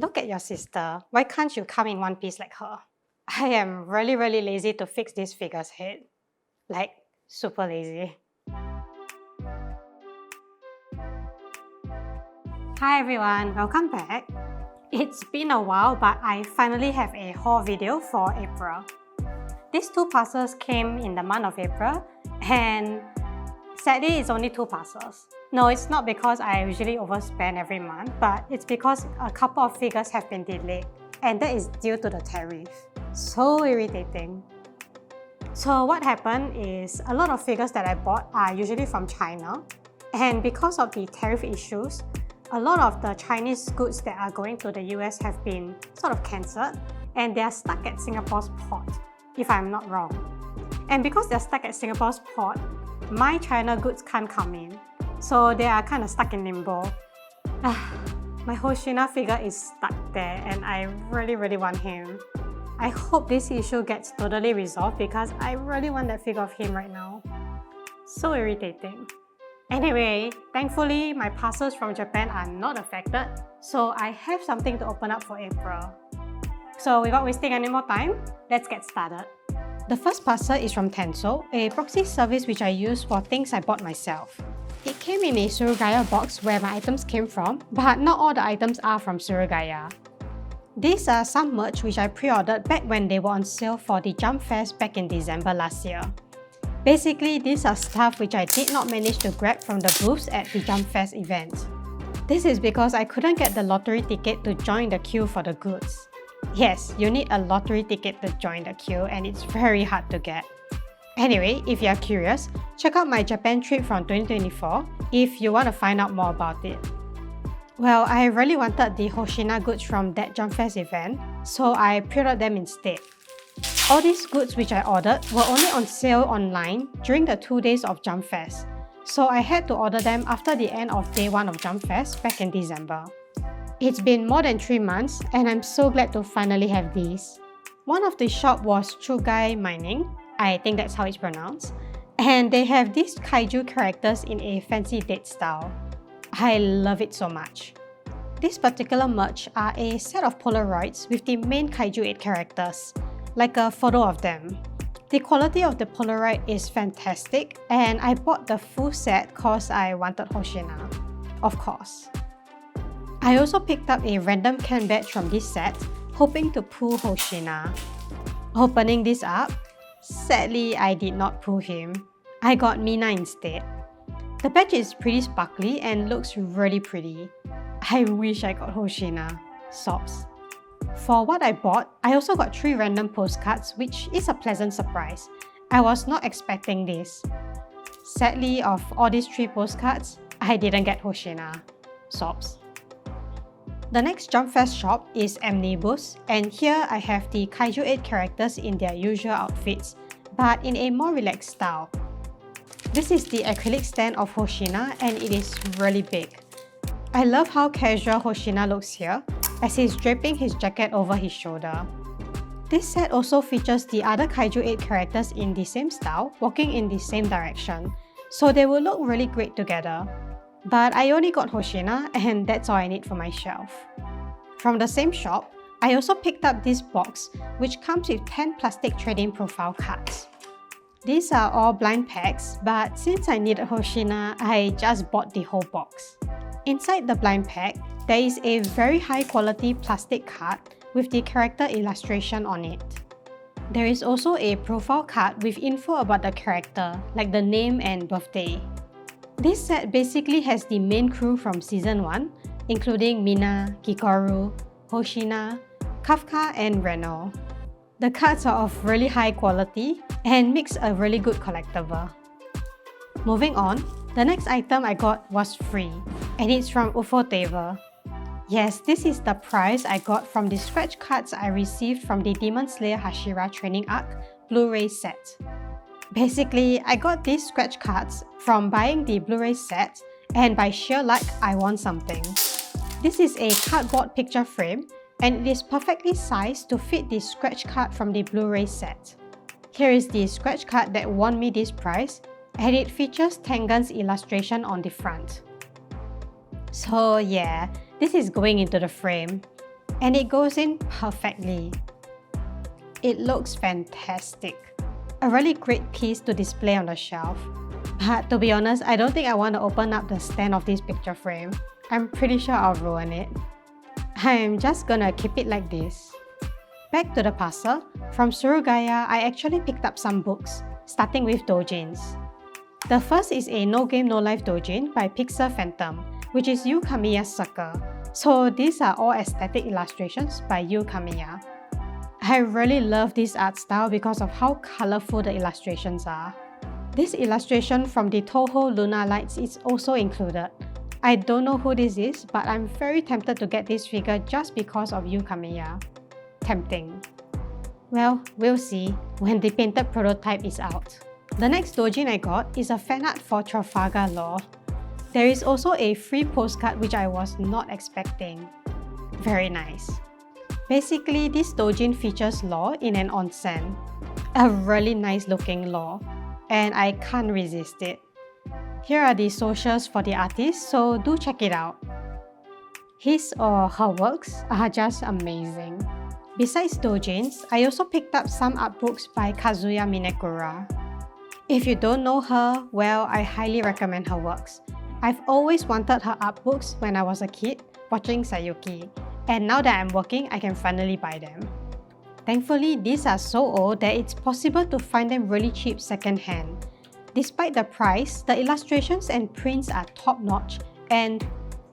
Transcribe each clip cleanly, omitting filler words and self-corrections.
Look at your sister. Why can't you come in one piece like her? I am really lazy to fix this figure's head. Like, super lazy. Hi everyone, welcome back. It's been a while, but I finally have a haul video for April. These two parcels came in the month of April, and sadly it's only two parcels. No, it's not because I usually overspend every month, but it's because a couple of figures have been delayed, and that is due to the tariff. So irritating. So what happened is a lot of figures that I bought are usually from China, and because of the tariff issues, a lot of the Chinese goods that are going to the US have been sort of cancelled, and they are stuck at Singapore's port, if I'm not wrong. And because they're stuck at Singapore's port, my China goods can't come in, so they are kind of stuck in limbo. My Hoshina figure is stuck there, and I really want him. I hope this issue gets totally resolved because I really want that figure of him right now. So irritating. Anyway, thankfully my parcels from Japan are not affected, so I have something to open up for April. So without wasting any more time, let's get started. The first parcel is from Tenso, a proxy service which I use for things I bought myself. It came in a Surugaya box where my items came from, but not all the items are from Surugaya. These are some merch which I pre-ordered back when they were on sale for the Jumpfes back in December last year. Basically, these are stuff which I did not manage to grab from the booths at the Jumpfes event. This is because I couldn't get the lottery ticket to join the queue for the goods. Yes, you need a lottery ticket to join the queue, and it's very hard to get. Anyway, if you are curious, check out my Japan trip from 2024 if you want to find out more about it. Well, I really wanted the Hoshina goods from that Jumpfes event, so I pre-ordered them instead. All these goods which I ordered were only on sale online during the 2 days of Jumpfes, so I had to order them after the end of day 1 of Jumpfes back in December. It's been more than 3 months, and I'm so glad to finally have these. One of the shop was Chugai Mining, I think that's how it's pronounced, and they have these kaiju characters in a fancy date style. I love it so much. This particular merch are a set of polaroids with the main kaiju 8 characters, like a photo of them. The quality of the polaroid is fantastic, and I bought the full set cause I wanted Hoshina, of course. I also picked up a random can badge from this set, hoping to pull Hoshina. Opening this up, sadly I did not pull him. I got Mina instead. The badge is pretty sparkly and looks really pretty. I wish I got Hoshina. Sobs. For what I bought, I also got 3 random postcards, which is a pleasant surprise. I was not expecting this. Sadly, of all these 3 postcards, I didn't get Hoshina. Sobs. The next Jumpfes shop is Omnibus, and here I have the Kaiju 8 characters in their usual outfits, but in a more relaxed style. This is the acrylic stand of Hoshina, and it is really big. I love how casual Hoshina looks here, as he's draping his jacket over his shoulder. This set also features the other Kaiju 8 characters in the same style, walking in the same direction, so they will look really great together. But I only got Hoshina, and that's all I need for my shelf. From the same shop, I also picked up this box, which comes with 10 plastic trading profile cards. These are all blind packs, but since I needed Hoshina, I just bought the whole box. Inside the blind pack, there is a very high quality plastic card with the character illustration on it. There is also a profile card with info about the character, like the name and birthday. This set basically has the main crew from Season 1, including Mina, Kikoru, Hoshina, Kafka, and Reno. The cards are of really high quality and makes a really good collectible. Moving on, the next item I got was free, and it's from ufotable. Yes, this is the prize I got from the scratch cards I received from the Demonslayer Hashira Training Arc Blu-ray set. Basically, I got these scratch cards from buying the Blu-ray set, and by sheer luck, I won something. This is a cardboard picture frame, and it is perfectly sized to fit the scratch card from the Blu-ray set. Here is the scratch card that won me this prize, and it features Tengen's illustration on the front. So yeah, this is going into the frame. and it goes in perfectly. It looks fantastic. A really great piece to display on the shelf. But to be honest, I don't think I want to open up the stand of this picture frame. I'm pretty sure I'll ruin it. I'm just gonna keep it like this. Back to the parcel, from Surugaya, I actually picked up some books, starting with Doujins. The first is a nogamenolife Doujin by Pixel Phantom, which is Kamiya's sucker. So these are all aesthetic illustrations by Kamiya. I really love this art style because of how colorful the illustrations are. This illustration from the Toho Lunar Lights is also included. I don't know who this is, but I'm very tempted to get this figure just because of Kamiya. Tempting. Well, we'll see when the painted prototype is out. The next doujin I got is a fan art for Trafalgar Law. There is also a free postcard which I was not expecting. Very nice. Basically, this doujin features Law in an onsen. A really nice looking Law, and I can't resist it. Here are the socials for the artist, so do check it out. His or her works are just amazing. Besides doujins, I also picked up some art books by Kazuya Minekura. If you don't know her, well, I highly recommend her works. I've always wanted her art books when I was a kid, watching Saiyuki, and now that I'm working, I can finally buy them. Thankfully, these are so old that it's possible to find them really cheap secondhand. Despite the price, the illustrations and prints are top-notch, and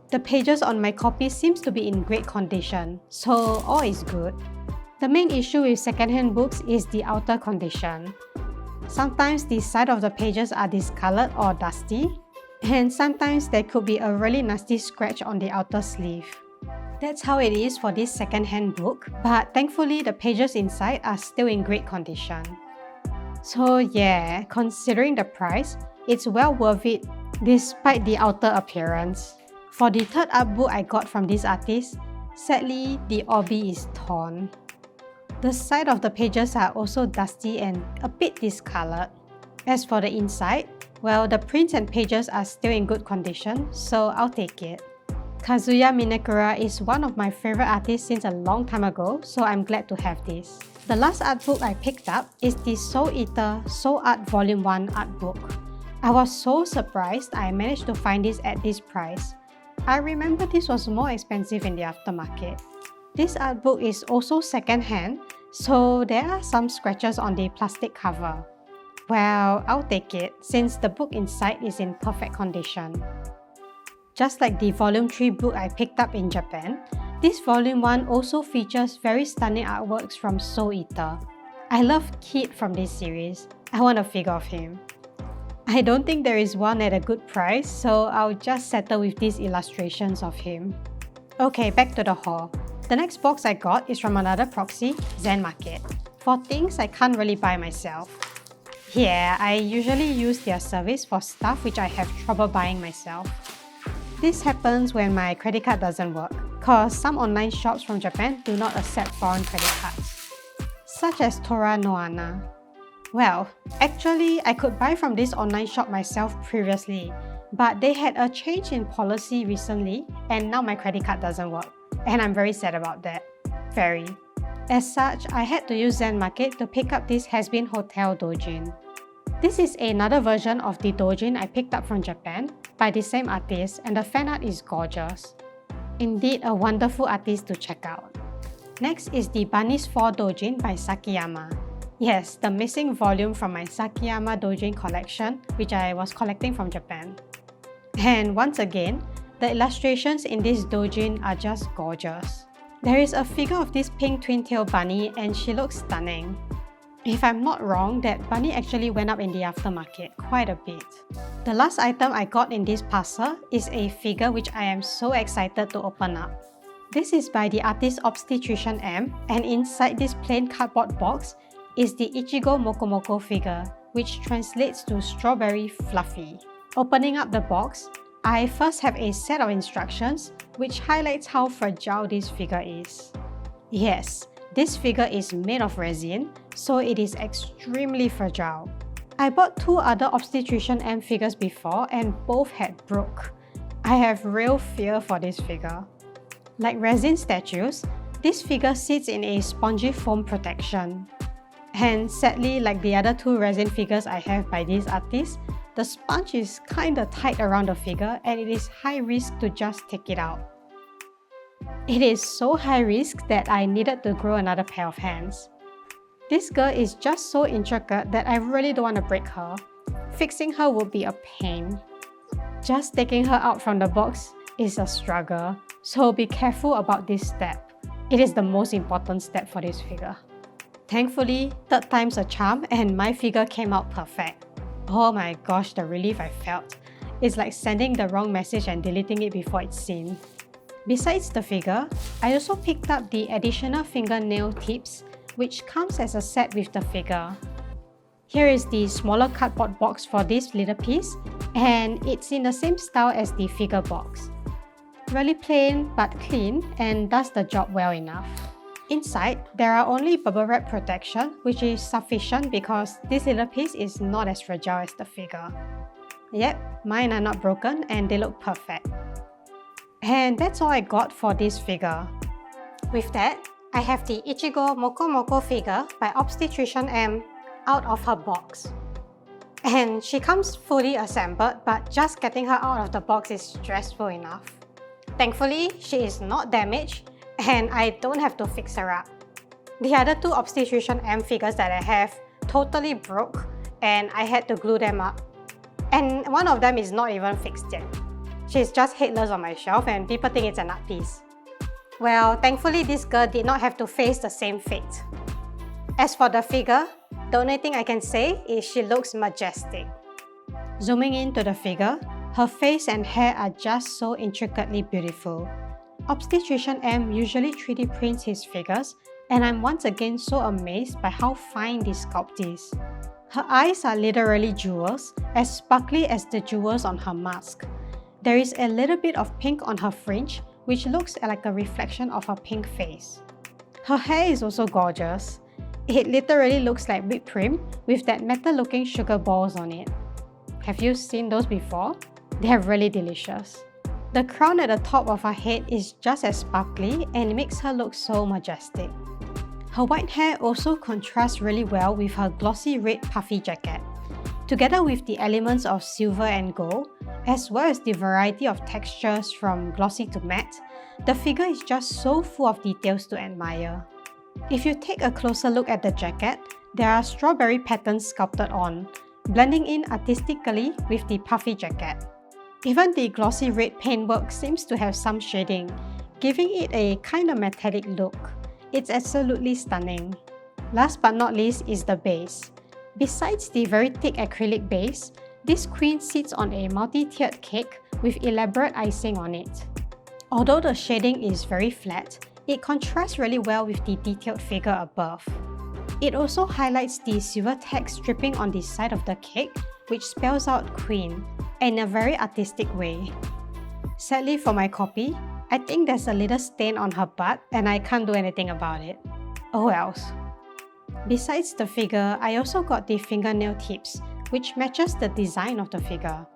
the pages on my copy seems to be in great condition, so all is good. The main issue with secondhand books is the outer condition. Sometimes the side of the pages are discolored or dusty, and sometimes there could be a really nasty scratch on the outer sleeve. That's how it is for this secondhand book, but thankfully the pages inside are still in great condition. So yeah, considering the price, it's well worth it despite the outer appearance. For the third art book I got from this artist, sadly the obi is torn. The side of the pages are also dusty and a bit discolored. As for the inside, well, the prints and pages are still in good condition, so I'll take it. Kazuya Minekura is one of my favorite artists since a long time ago, so I'm glad to have this. The last art book I picked up is the Souleater Soul Art Volume 1 art book. I was so surprised I managed to find this at this price. I remember this was more expensive in the aftermarket. This art book is also second-hand, so there are some scratches on the plastic cover. Well, I'll take it since the book inside is in perfect condition. Just like the Volume 3 book I picked up in Japan, this Volume 1 also features very stunning artworks from Souleater. I love Kid from this series. I want a figure of him. I don't think there is one at a good price, so I'll just settle with these illustrations of him. Okay, back to the haul. The next box I got is from another proxy, Zen Market, for things I can't really buy myself. Yeah, I usually use their service for stuff which I have trouble buying myself. This happens when my credit card doesn't work, cause some online shops from Japan do not accept foreign credit cards, such as Tora Noana. Well, actually, I could buy from this online shop myself previously, but they had a change in policy recently and now my credit card doesn't work, and I'm very sad about that. Very. As such, I had to use Zen Market to pick up this hazbinhotel Doujin. This is another version of the Doujin I picked up from Japan by the same artist, and the fan art is gorgeous. Indeed, a wonderful artist to check out. Next is the Bunny's 4 Doujin by Sakiyama. Yes, the missing volume from my Sakiyama Doujin collection, which I was collecting from Japan. And once again, the illustrations in this doujin are just gorgeous. There is a figure of this pink twin-tailed bunny and she looks stunning. If I'm not wrong, that bunny actually went up in the aftermarket quite a bit. The last item I got in this parcel is a figure which I am so excited to open up. This is by the artist Obstetrician M, and inside this plain cardboard box is the Ichigo Mokomoko figure, which translates to strawberry fluffy. Opening up the box, I first have a set of instructions which highlights how fragile this figure is. Yes, this figure is made of resin, so it is extremely fragile. I bought 2 other Obstetrician M figures before and both had broke. I have real fear for this figure. Like resin statues, This figure sits in a spongy foam protection. And sadly, like the other two resin figures I have by these artists, the sponge is kinda tight around the figure and it is high risk to just take it out. It is so high risk that I needed to grow another pair of hands. This girl is just so intricate that I really don't want to break her. Fixing her would be a pain. Just taking her out from the box is a struggle, so be careful about this step. It is the most important step for this figure. Thankfully, third time's a charm and my figure came out perfect. Oh my gosh, the relief I felt. It's like sending the wrong message and deleting it before it's seen. Besides the figure, I also picked up the additional fingernail tips, which comes as a set with the figure. Here is the smaller cardboard box for this little piece, and it's in the same style as the figure box. Really plain but clean and does the job well enough. Inside, there are only bubble wrap protection, which is sufficient because this little piece is not as fragile as the figure. Yep, mine are not broken and they look perfect. And that's all I got for this figure. With that, I have the Ichigo Mokomoko figure by Obstetrician M out of her box. And she comes fully assembled, but just getting her out of the box is stressful enough. Thankfully, she is not damaged and I don't have to fix her up. The other two Obstetrician M figures that I have totally broke and I had to glue them up. And one of them is not even fixed yet. She's just headless on my shelf and people think it's an art piece. Well, thankfully this girl did not have to face the same fate. As for the figure, the only thing I can say is she looks majestic. Zooming into the figure, her face and hair are just so intricately beautiful. Obstetrician M usually 3D prints his figures, and I'm once again so amazed by how fine this sculpt is. Her eyes are literally jewels, as sparkly as the jewels on her mask. There is a little bit of pink on her fringe, which looks like a reflection of her pink face. Her hair is also gorgeous. It literally looks like whipped cream with that metal-looking sugar balls on it. Have you seen those before? They are really delicious. The crown at the top of her head is just as sparkly and makes her look so majestic. Her white hair also contrasts really well with her glossy red puffy jacket. Together with the elements of silver and gold, as well as the variety of textures from glossy to matte, the figure is just so full of details to admire. If you take a closer look at the jacket, there are strawberry patterns sculpted on, blending in artistically with the puffy jacket. Even the glossy red paintwork seems to have some shading, giving it a kind of metallic look. It's absolutely stunning. Last but not least is the base. Besides the very thick acrylic base, this queen sits on a multi-tiered cake with elaborate icing on it. Although the shading is very flat, it contrasts really well with the detailed figure above. It also highlights the silver text dripping on the side of the cake, which spells out Queen, in a very artistic way. Sadly for my copy, I think there's a little stain on her butt and I can't do anything about it. Oh wells. Besides the figure, I also got the fingernail tips, which matches the design of the figure.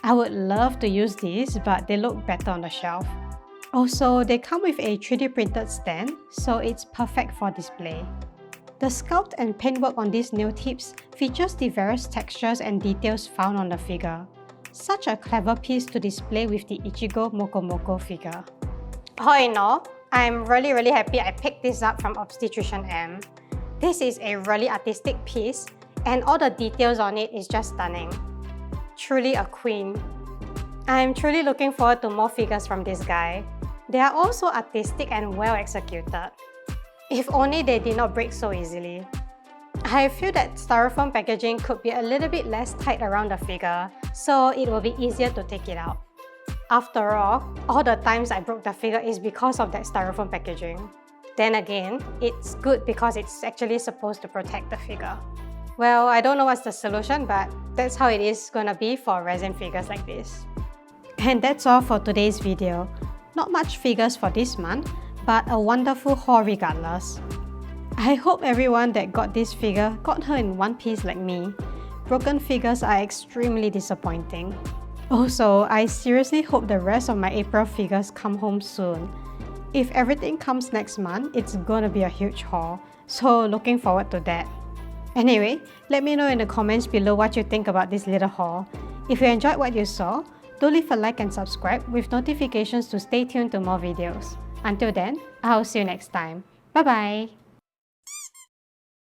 I would love to use these, but they look better on the shelf. Also, they come with a 3D printed stand, so it's perfect for display. The sculpt and paintwork on these nail tips features the various textures and details found on the figure. Such a clever piece to display with the Ichigo Mokomoko figure. All in all, I'm really happy I picked this up from Obstetrician M. This is a really artistic piece and all the details on it is just stunning. Truly a queen. I'm truly looking forward to more figures from this guy. They are also artistic and well executed. If only they did not break so easily. I feel that styrofoam packaging could be a little bit less tight around the figure, so it will be easier to take it out. After all the times I broke the figure is because of that styrofoam packaging. Then again, it's good because it's actually supposed to protect the figure. Well, I don't know what's the solution, but that's how it is gonna be for resin figures like this. And that's all for today's video. Not much figures for this month, but a wonderful haul regardless. I hope everyone that got this figure got her in one piece like me. Broken figures are extremely disappointing. Also, I seriously hope the rest of my April figures come home soon. If everything comes next month, it's gonna be a huge haul, so looking forward to that. Anyway, let me know in the comments below what you think about this little haul. If you enjoyed what you saw, do leave a like and subscribe with notifications to stay tuned to more videos. Until then, I'll see you next time. Bye bye!